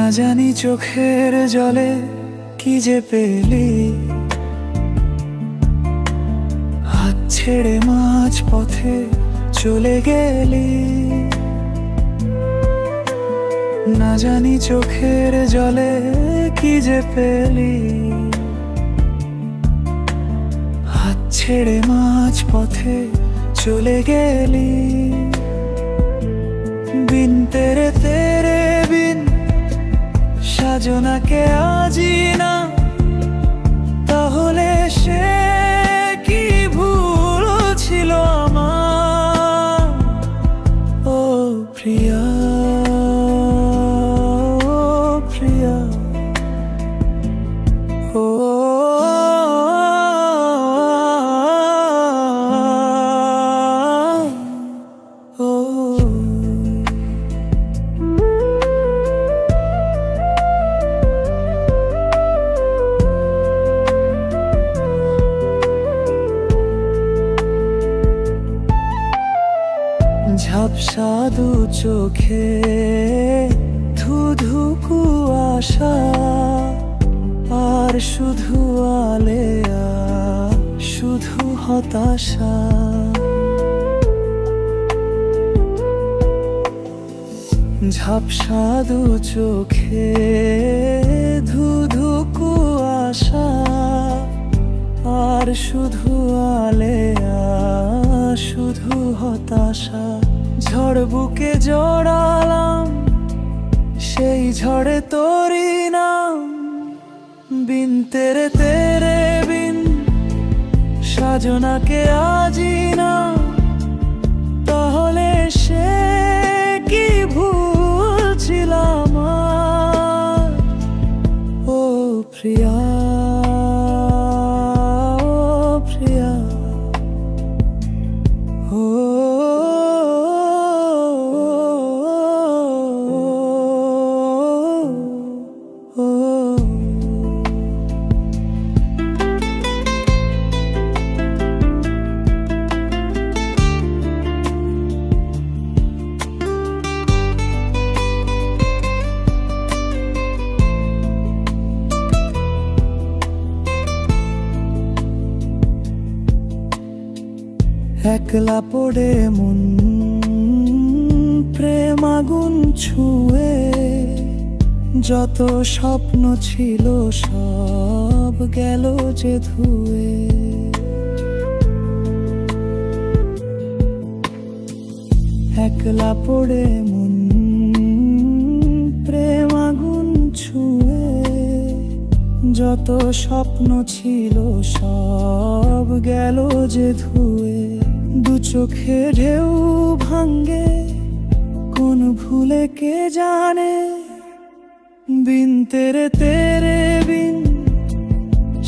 না জানি চোখের জলে কি যে পেলি, হাত ছেড়ে মাঝ পথে চলে গেলি। না জানি চোখের জলে কি যে পেলি, হাত ছেড়ে মাঝ পথে চলে গেলি। बिन तेरे तेरे बिन साजना के आजी ना, ताहले से की भूल छिलो आमार। ओ प्रिया, ओ प्रिया, ओ ঝাপসা দু চোখে ধুধু কুয়াশা, আর শুধু আলেয়া শুধু হতাশা। ঝাপসা দু চোখে ধুধু কুয়াশা, আর শুধু আলেয়া শুধু হতাশা। ঝড় বুকে জড়ালাম, সেই ঝড়ে তোরি নাম। বিন তেরে তেরে বিন সাজনাকে আজি না, তাহলে সে কি ভুল ছিল আমার। ও প্রিয়া, ও প্রিয়া, ও একলা পড়ে মন প্রেম আগুন ছুঁয়ে, যত স্বপ্ন ছিল সব গেল যে ধুয়ে। একলা পড়ে মন প্রেম আগুন ছুঁয়ে, যত স্বপ্ন ছিল সব গেল যে ধুয়ে। দু চোখে ঢেউ ভাঙ্গে কোন ভুলে কে জানে। বিন তেরে তেরে বিন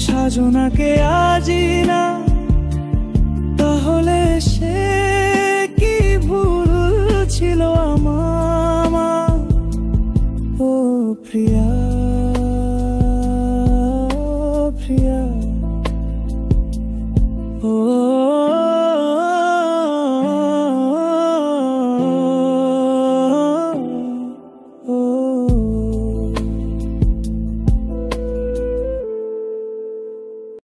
সাজনাকে আজি না,